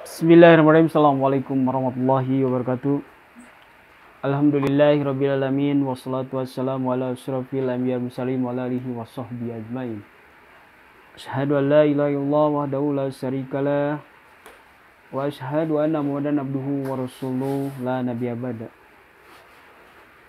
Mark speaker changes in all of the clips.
Speaker 1: Bismillahirrahmanirrahim. Assalamualaikum warahmatullahi wabarakatuh. Alhamdulillahirrabbilalamin. Wassalatu wassalamu ala asyrafil anbiya mursalin wa ala alihi wa sahbihi ajmain. Asyhadu an la ilaha illallah wahdahu la syarikalah wa asyhadu anna Muhammadan abduhu wa rasuluh la nabiyya ba'da.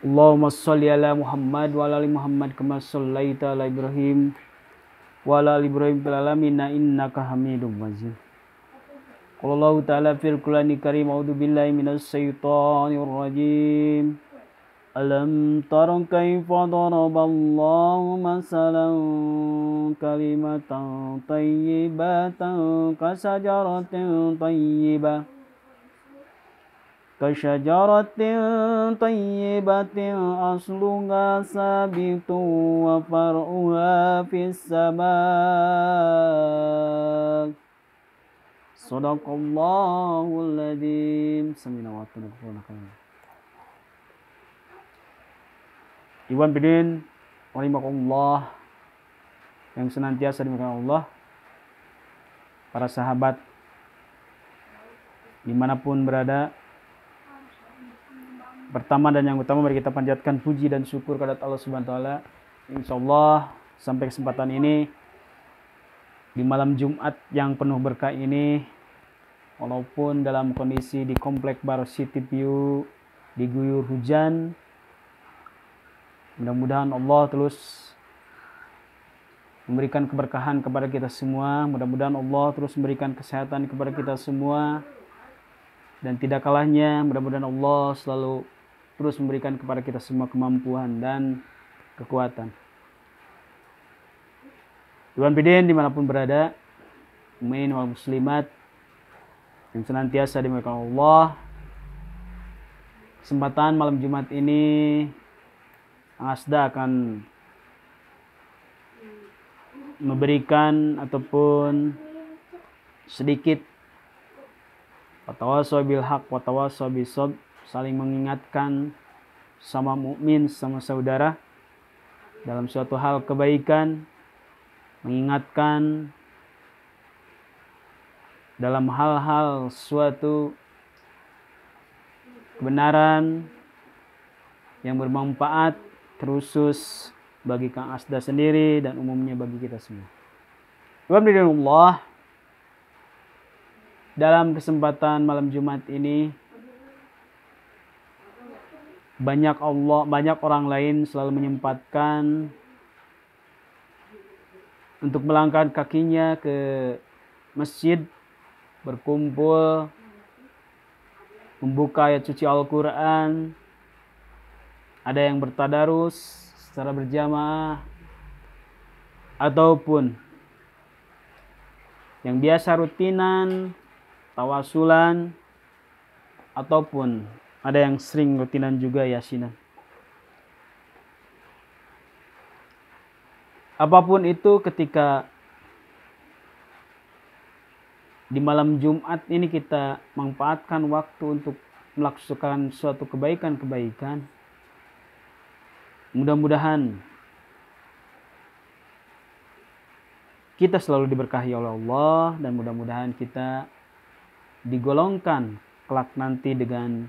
Speaker 1: Allahumma shalli ala Muhammad wa ala ali Muhammad kama shallaita ala Ibrahim wa ala ali Ibrahim fil alamin innaka Hamidum Majid. Qala Allah ta'ala fil Qur'anil Karim, a'udzu billahi minasy syaithanir rajim. Alam tara kaifa daraballahu masalan kalimatan thayyibatan kasajaratin thayyibatin asluha sabitun wa far'uha fis sama'. Sadaqallahul adzim. Samina wa atina. Iwan bidin rahimakumullah yang senantiasa dimuliakan Allah, para sahabat dimanapun berada. Pertama dan yang utama, mari kita panjatkan puji dan syukur kepada Allah Subhanahu wa taala. Insyaallah sampai kesempatan ini di malam Jumat yang penuh berkah ini, walaupun dalam kondisi di Komplek Bar City View diguyur hujan, mudah-mudahan Allah terus memberikan keberkahan kepada kita semua. Mudah-mudahan Allah terus memberikan kesehatan kepada kita semua. Dan tidak kalahnya, mudah-mudahan Allah selalu terus memberikan kepada kita semua kemampuan dan kekuatan. Iwan bidin dimanapun berada, mukmin wal muslimat yang senantiasa dimuliakan Allah. Kesempatan malam Jumat ini, Asda akan memberikan ataupun sedikit watawasau bil haq watawasau bis sabr, saling mengingatkan sama mukmin, sama saudara dalam suatu hal kebaikan, mengingatkan dalam hal-hal suatu kebenaran yang bermanfaat terusus bagi Kang Asda sendiri dan umumnya bagi kita semua. Alhamdulillah, dalam kesempatan malam Jumat ini banyak orang lain selalu menyempatkan untuk melangkahkan kakinya ke masjid, berkumpul, membuka ayat suci Al-Quran. Ada yang bertadarus secara berjamaah, ataupun yang biasa rutinan, tawasulan, ataupun ada yang sering rutinan juga yasinan. Apapun itu, ketika di malam Jumat ini kita manfaatkan waktu untuk melakukan suatu kebaikan-kebaikan, mudah-mudahan kita selalu diberkahi oleh Allah dan mudah-mudahan kita digolongkan kelak nanti dengan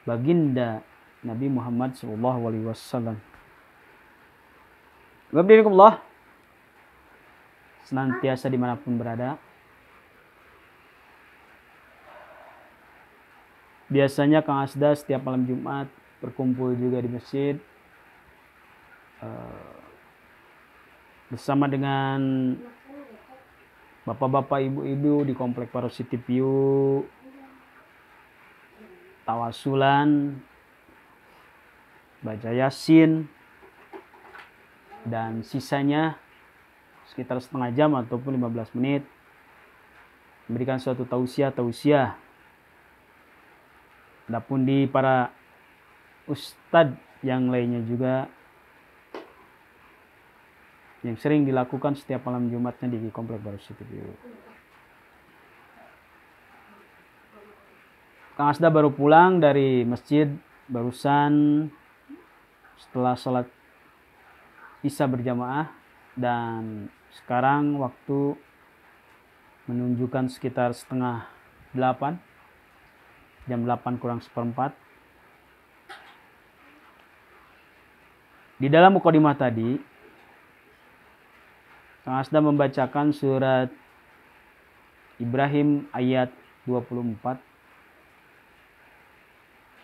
Speaker 1: baginda Nabi Muhammad SAW. Alhamdulillah, senantiasa dimanapun berada. Biasanya Kang Asda setiap malam Jumat berkumpul juga di masjid bersama dengan bapak-bapak, ibu-ibu di Komplek Bar City View, tawasulan, baca yasin, dan sisanya sekitar setengah jam ataupun 15 menit memberikan suatu tausiah. Adapun di para ustadz yang lainnya juga yang sering dilakukan setiap malam Jumatnya di Komplek Bar City View. Kang Asda baru pulang dari masjid barusan setelah sholat Isya berjamaah, dan sekarang waktu menunjukkan sekitar setengah 8, jam 8 kurang seperempat. Di dalam mukadimah tadi, Kang Asda membacakan surat Ibrahim ayat 24,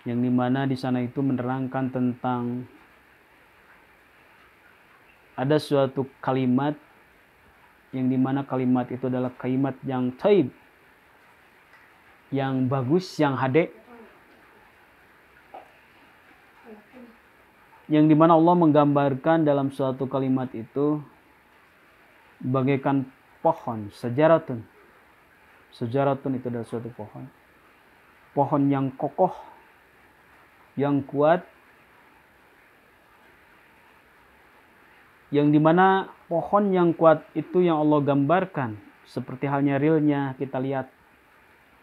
Speaker 1: yang dimana di sana itu menerangkan tentang ada suatu kalimat yang dimana kalimat itu adalah kalimat yang thayyib, yang bagus, yang hade, yang dimana Allah menggambarkan dalam suatu kalimat itu bagaikan pohon, sejaratun. Sejaratun itu adalah suatu pohon. Pohon yang kokoh, yang kuat, yang dimana pohon yang kuat itu yang Allah gambarkan. Seperti halnya realnya kita lihat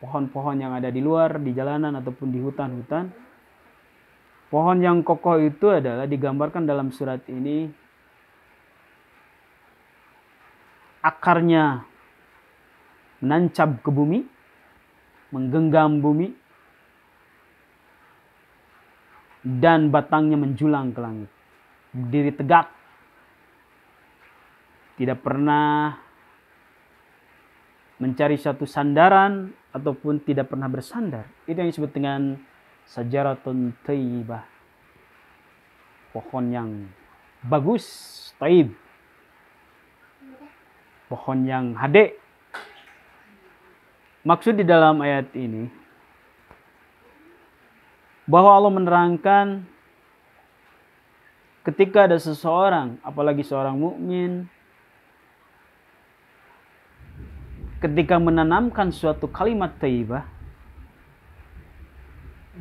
Speaker 1: pohon-pohon yang ada di luar, di jalanan ataupun di hutan-hutan. Pohon yang kokoh itu adalah digambarkan dalam surat ini, akarnya menancap ke bumi, menggenggam bumi, dan batangnya menjulang ke langit. Berdiri tegak, tidak pernah mencari satu sandaran ataupun tidak pernah bersandar. Itu yang disebut dengan sajaratun thayyibah. Pohon yang bagus, thayyib. Pohon yang hade. Maksud di dalam ayat ini bahwa Allah menerangkan ketika ada seseorang, apalagi seorang mukmin, ketika menanamkan suatu kalimat thayyibah,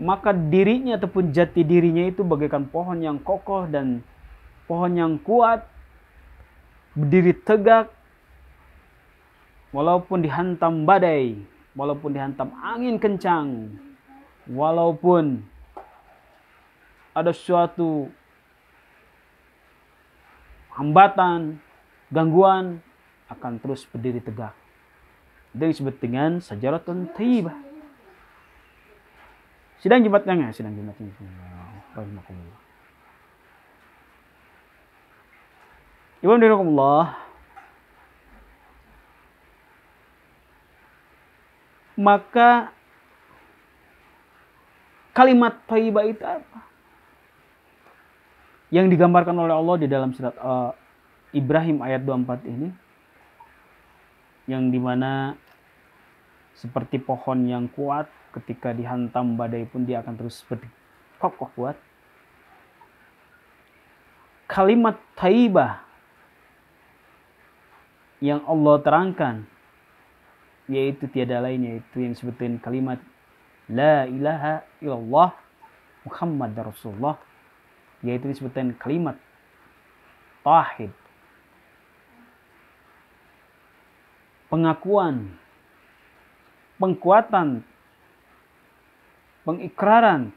Speaker 1: maka dirinya ataupun jati dirinya itu bagaikan pohon yang kokoh dan pohon yang kuat, berdiri tegak, walaupun dihantam badai, walaupun dihantam angin kencang, walaupun ada suatu hambatan, gangguan, akan terus berdiri tegak. Itu disebut dengan sajaratun thayyibah. Sidang Jumatnya nggak? Sidang Jumatnya. Ibu dirahmatullah. Maka kalimat thayyibah itu apa? Yang digambarkan oleh Allah di dalam surat Ibrahim ayat 24 ini, yang dimana seperti pohon yang kuat, ketika dihantam badai pun dia akan terus kokoh kuat. Kalimat thayyibah yang Allah terangkan, yaitu tiada lain, yaitu yang disebutin kalimat la ilaha illallah Muhammad Rasulullah, yaitu disebutkan kalimat tauhid, pengakuan, pengkuatan, pengikraran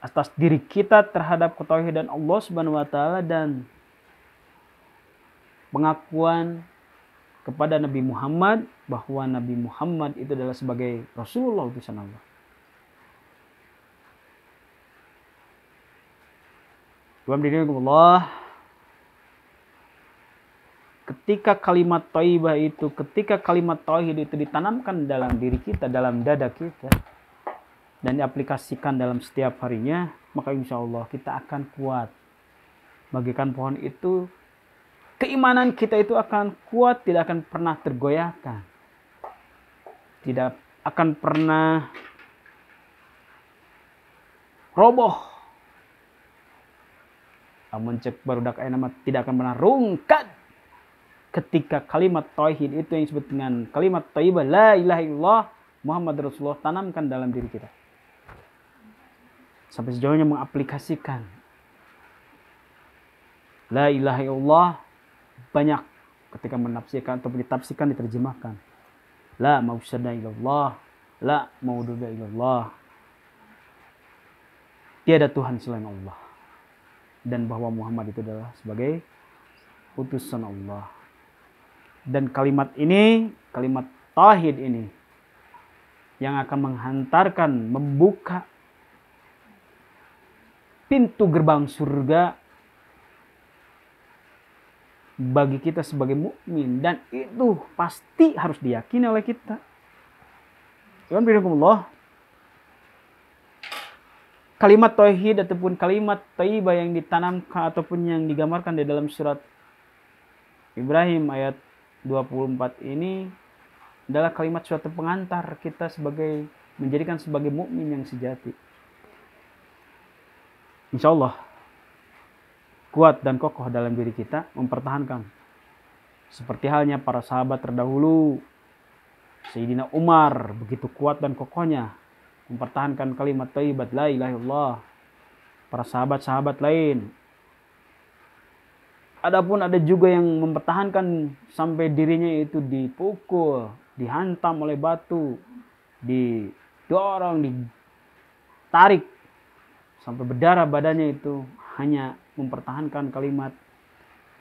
Speaker 1: atas diri kita terhadap ketauhidan Allah Subhanahu wa taala, dan pengakuan kepada Nabi Muhammad bahwa Nabi Muhammad itu adalah sebagai Rasulullah utusan Allah. Alhamdulillah, ketika kalimat thayyibah itu, ketika kalimat tauhid itu ditanamkan dalam diri kita, dalam dada kita, dan diaplikasikan dalam setiap harinya, maka insya Allah kita akan kuat. Bagaikan pohon itu, keimanan kita itu akan kuat, tidak akan pernah tergoyahkan, tidak akan pernah roboh. Amun cek barudak aya nama tidak akan pernah rungkat ketika kalimat tauhid itu yang disebut dengan kalimat thayyibah la ilaha illallah Muhammad Rasulullah tanamkan dalam diri kita. Sampai sejauhnya mengaplikasikan la ilaha illallah banyak ketika menafsirkan atau ditafsirkan, diterjemahkan. La mausyada illallah, la maududa illallah. Tiada Tuhan selain Allah. Dan bahwa Muhammad itu adalah sebagai utusan Allah. Dan kalimat ini, kalimat tauhid ini yang akan menghantarkan, membuka pintu gerbang surga bagi kita sebagai mukmin, dan itu pasti harus diyakini oleh kita. Kalimat tauhid ataupun kalimat thayyibah yang ditanamkan ataupun yang digambarkan di dalam surat Ibrahim ayat 24 ini adalah kalimat suatu pengantar kita sebagai menjadikan sebagai mukmin yang sejati. Insya Allah kuat dan kokoh dalam diri kita mempertahankan seperti halnya para sahabat terdahulu. Sayyidina Umar begitu kuat dan kokohnya mempertahankan kalimat thayyibat la ilaha illallah. Para sahabat-sahabat lain, adapun ada juga yang mempertahankan sampai dirinya itu dipukul, dihantam oleh batu, didorong, ditarik sampai berdarah badannya, itu hanya mempertahankan kalimat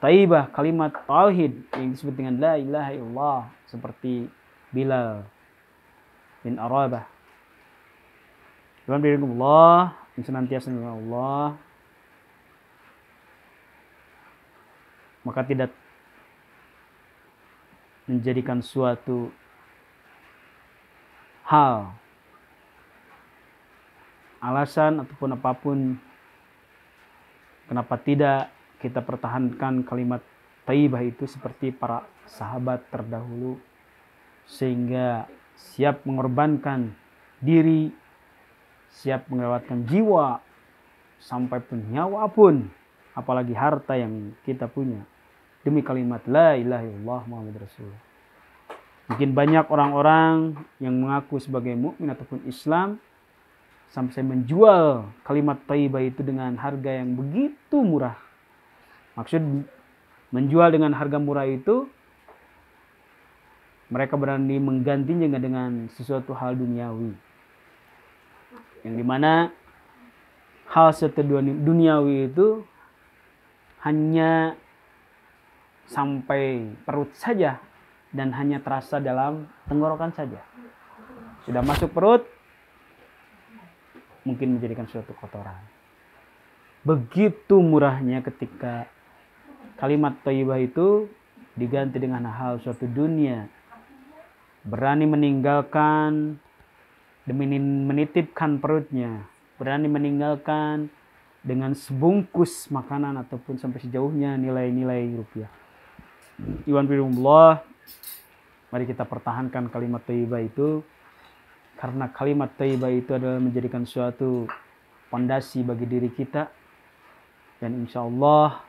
Speaker 1: thayyibah, kalimat tauhid yang disebut dengan la ilaha illallah, seperti Bilal bin Arabah. Alhamdulillah, yang senantiasa dengan Allah, maka tidak menjadikan suatu hal, alasan ataupun apapun kenapa tidak kita pertahankan kalimat thayyibah itu seperti para sahabat terdahulu, sehingga siap mengorbankan diri, siap melewatkan jiwa, sampai pun nyawa pun, apalagi harta yang kita punya, demi kalimat la ilaha illallah Muhammad Rasulullah. Mungkin banyak orang-orang yang mengaku sebagai mukmin ataupun Islam sampai menjual kalimat thayyibah itu dengan harga yang begitu murah. Maksud menjual dengan harga murah itu, mereka berani menggantinya dengan sesuatu hal duniawi, yang dimana hal duniawi itu hanya sampai perut saja dan hanya terasa dalam tenggorokan saja. Sudah masuk perut, mungkin menjadikan suatu kotoran. Begitu murahnya ketika kalimat thayyibah itu diganti dengan hal suatu dunia. Berani meninggalkan demi menitipkan perutnya, berani meninggalkan dengan sebungkus makanan ataupun sampai sejauhnya nilai-nilai rupiah. Iwan firullah, mari kita pertahankan kalimat thayyibah itu, karena kalimat thayyibah itu adalah menjadikan suatu fondasi bagi diri kita, dan insya Allah